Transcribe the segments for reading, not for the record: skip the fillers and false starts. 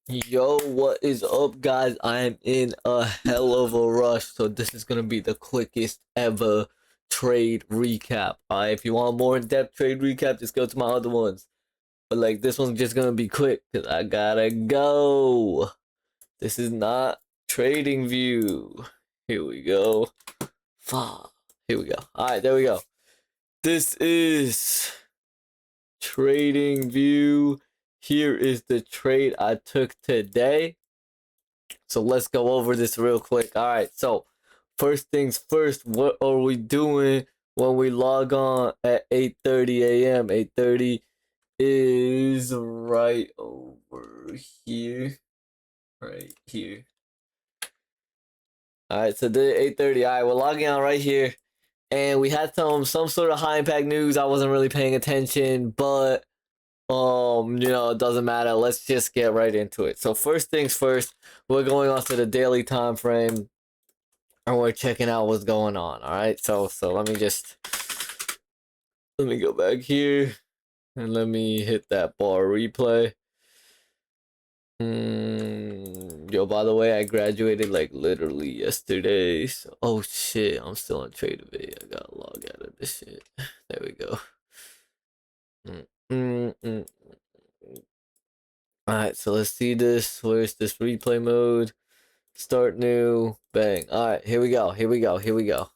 Yo, what is up, guys? I am in a hell of a rush, so this is gonna be the quickest ever trade recap. Alright, if you want more in-depth trade recap, just go to my other ones. But like this one's just gonna be quick because I gotta go. This is not trading view. Here we go. Fuck. Here we go. Alright, there we go. This is trading view. Here is the trade I took today. So let's go over this real quick. All right. So first things first, what are we doing when we log on at 8:30 a.m.? 8:30 is right over here. Right here. All right. So the 8:30. All right. We're logging on right here. And we had some sort of high impact news. I wasn't really paying attention, but it doesn't matter. Let's just get right into it. So first things first, we're going on to the daily time frame and we're checking out what's going on. All right. So let me go back here and let me hit that bar replay. Yo, by the way, I graduated like literally yesterday. So, oh shit, I'm still on Tradeovate. I gotta log out of this shit. There we go. Alright, so let's see this. Where's this replay mode? Start new. Bang. Alright, here we go. Here we go. Here we go.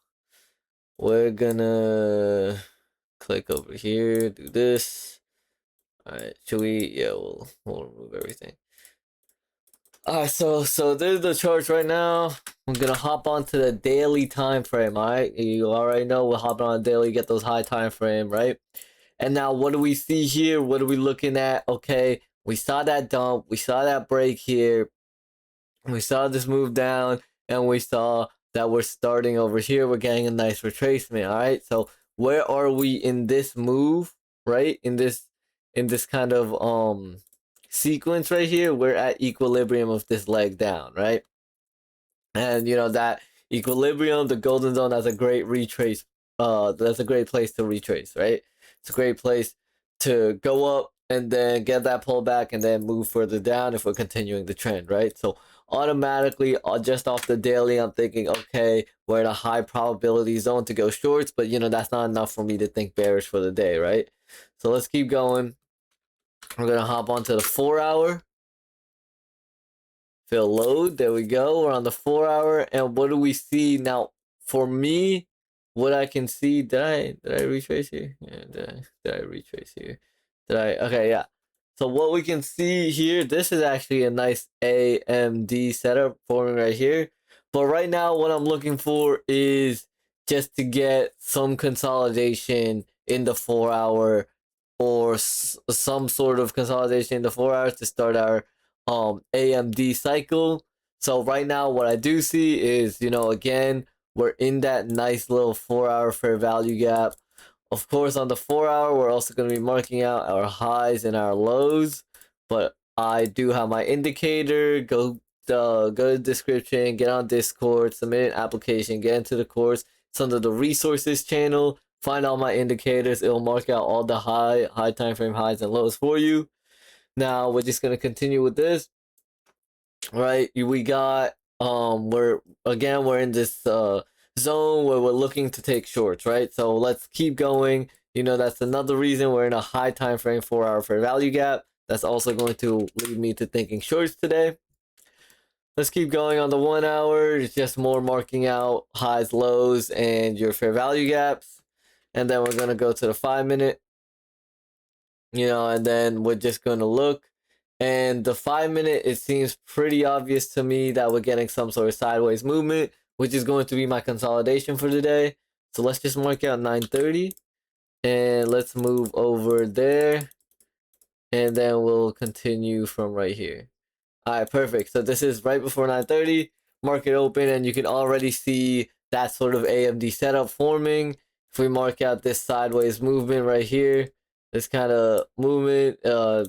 We're gonna click over here, do this. Alright, should we? Yeah, we'll remove everything. Alright, so there's the charts right now. I'm gonna hop onto the daily time frame. Alright, you already know we're hopping on daily, get those high time frame, right? And now what do we see here? What are we looking at? Okay, we saw that dump, we saw that break here, we saw this move down, and we saw that we're starting over here. We're getting a nice retracement. All right, so where are we in this move? Right, in this kind of sequence right here, we're at equilibrium of this leg down, right? And that equilibrium, the golden zone, that's a great retrace. That's a great place to retrace, right? It's a great place to go up and then get that pullback and then move further down if we're continuing the trend, right? So automatically, just off the daily, I'm thinking, okay, we're in a high probability zone to go shorts, but that's not enough for me to think bearish for the day, right? So let's keep going. We're gonna hop onto the 4-hour. Fill load. There we go. We're on the 4-hour, and what do we see now? For me, what I can see. Did I retrace here? Yeah. Did I retrace here? Did I? Okay. Yeah. So what we can see here, this is actually a nice AMD setup forming right here. But right now, what I'm looking for is just to get some consolidation in the 4-hour, or some sort of consolidation in the 4 hours to start our AMD cycle. So right now what I do see is, again, we're in that nice little 4-hour fair value gap. Of course, on the 4-hour, we're also going to be marking out our highs and our lows, but I do have my indicator. Go to the description, get on Discord, submit an application, get into the course. It's under the resources channel. Find all my indicators. It'll mark out all the high time frame highs and lows for you. Now we're just gonna continue with this. Right, we got we're in this zone where we're looking to take shorts, right? So let's keep going. That's another reason we're in a high time frame 4-hour fair value gap. That's also going to lead me to thinking shorts today. Let's keep going on the 1-hour. It's just more marking out highs, lows, and your fair value gaps. And then we're gonna go to the 5-minute. And then we're just gonna look. And the 5-minute, it seems pretty obvious to me that we're getting some sort of sideways movement, which is going to be my consolidation for the day. So let's just mark out 9:30 and let's move over there. And then we'll continue from right here. All right, perfect. So this is right before 9:30, market open, and you can already see that sort of AMD setup forming. If we mark out this sideways movement right here, this kind of movement, we're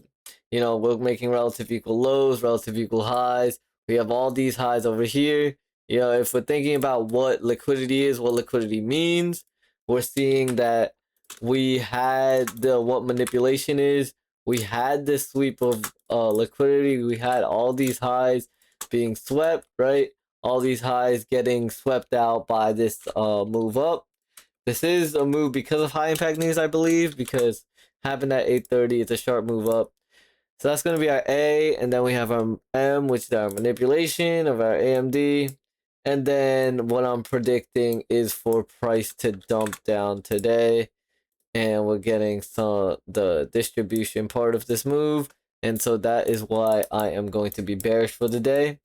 making relative equal lows, relative equal highs. We have all these highs over here. If we're thinking about what liquidity is, what liquidity means, we're seeing that we had what manipulation is. we had this sweep of liquidity. We had all these highs being swept, right? All these highs getting swept out by this move up. This is a move because of high impact news, I believe, because happened at 8:30. It's a sharp move up. So that's going to be our A, and then we have our M, which is our manipulation of our AMD. And then what I'm predicting is for price to dump down today, and we're getting some the distribution part of this move, and so that is why I am going to be bearish for the day.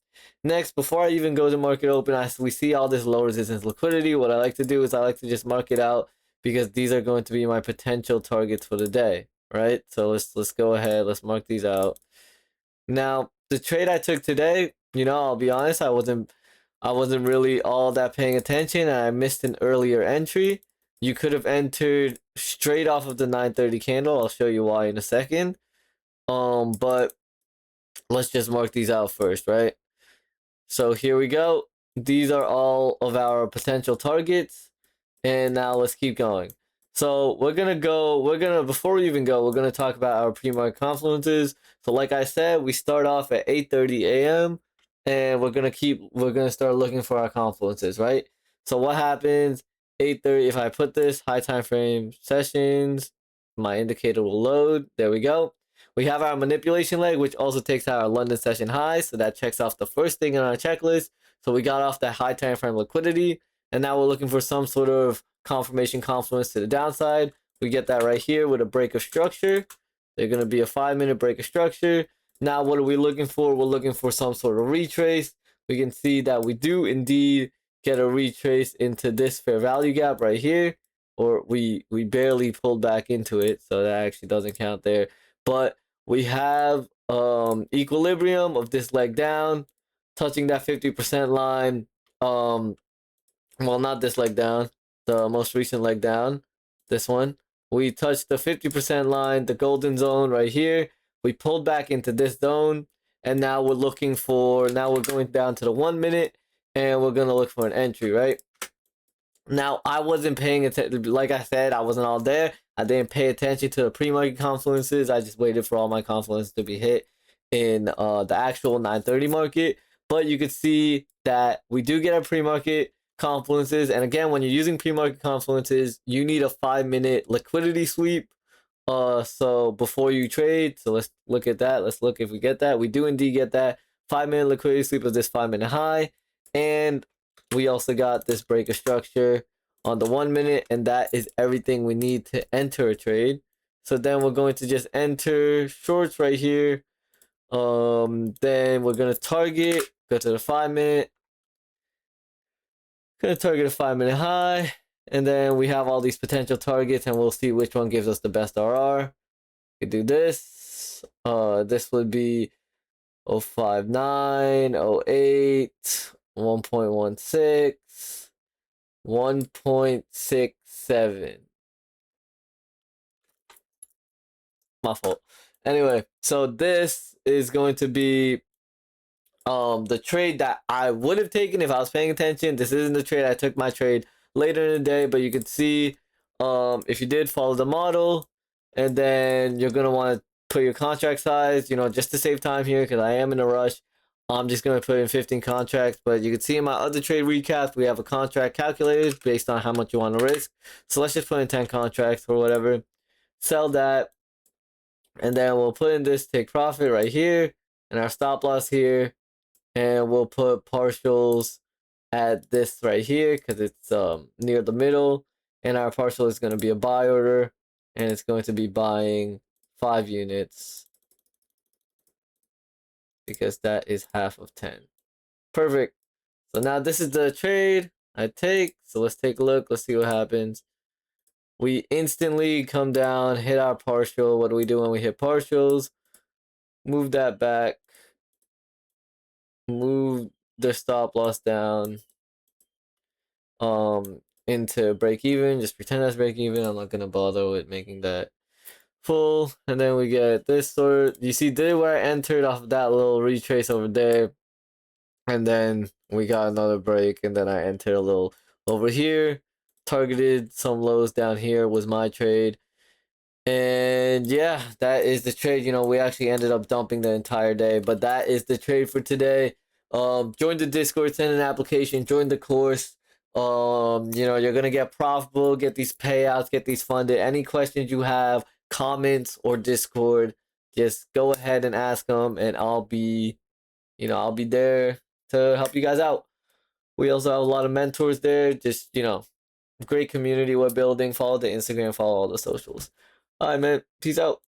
Next, before I even go to market open, we see all this low resistance liquidity. What I like to do is I like to just mark it out because these are going to be my potential targets for the day, right? So let's go ahead, let's mark these out. Now, the trade I took today, I'll be honest, I wasn't really all that paying attention, and I missed an earlier entry. You could have entered straight off of the 9:30 candle. I'll show you why in a second. But let's just mark these out first, right? So here we go. These are all of our potential targets. And now let's keep going. So before we even go, we're gonna talk about our pre-market confluences. So like I said, we start off at 8:30 a.m. and we're gonna start looking for our confluences, right? So what happens 8:30, if I put this high time frame sessions, my indicator will load. There we go. We have our manipulation leg, which also takes out our London session high. So that checks off the first thing on our checklist. So we got off that high time frame liquidity. And now we're looking for some sort of confirmation confluence to the downside. We get that right here with a break of structure. They're going to be a 5-minute break of structure. Now, what are we looking for? We're looking for some sort of retrace. We can see that we do indeed get a retrace into this fair value gap right here, or we barely pulled back into it, so that actually doesn't count there. But we have equilibrium of this leg down, touching that 50% line. Well, not this leg down, the most recent leg down, this one. We touched the 50% line, the golden zone right here. We pulled back into this zone, and now we're going down to the 1 minute, and we're going to look for an entry, right? Now, I wasn't paying attention. Like I said, I wasn't all there. I didn't pay attention to the pre-market confluences. I just waited for all my confluences to be hit in the actual 9:30 market. But you could see that we do get our pre-market confluences. And again, when you're using pre-market confluences, you need a 5-minute liquidity sweep. So before you trade, so let's look at that. Let's look if we get that. We do indeed get that 5-minute liquidity sweep of this 5-minute high. And we also got this break of structure on the 1 minute, and that is everything we need to enter a trade. So then we're going to just enter shorts right here. Then we're gonna target, go to the 5-minute, gonna target a 5-minute high, and then we have all these potential targets, and we'll see which one gives us the best RR. We could do this. This would be 059, 08, 1.16, 1.67. My fault. Anyway, so this is going to be the trade that I would have taken if I was paying attention. This isn't the trade. I took my trade later in the day, but you can see if you did follow the model, and then you're gonna want to put your contract size, just to save time here because I am in a rush. I'm just gonna put in 15 contracts, but you can see in my other trade recap we have a contract calculated based on how much you want to risk. So let's just put in 10 contracts or whatever. Sell that, and then we'll put in this take profit right here and our stop loss here, and we'll put partials at this right here because it's near the middle, and our partial is going to be a buy order, and it's going to be buying 5 units because that is half of 10. Perfect. So now this is the trade I take. So let's take a look. Let's see what happens. We instantly come down, hit our partial. What do we do when we hit partials? Move that back. Move the stop loss down into break even. Just pretend that's break even. I'm not gonna bother with making that full. And then we get this sort. You see there where I entered off of that little retrace over there, and then we got another break, and then I entered a little over here, targeted some lows down here was my trade, And yeah, that is the trade. You know, we actually ended up dumping the entire day, but that is the trade for today. Join the Discord, send an application, join the course. You know, you're gonna get profitable, get these payouts, get these funded. Any questions you have, comments or Discord, just go ahead and ask them, and I'll be, I'll be there to help you guys out. We also have a lot of mentors there. Just, great community we're building. Follow the Instagram, follow all the socials. All right, man. Peace out.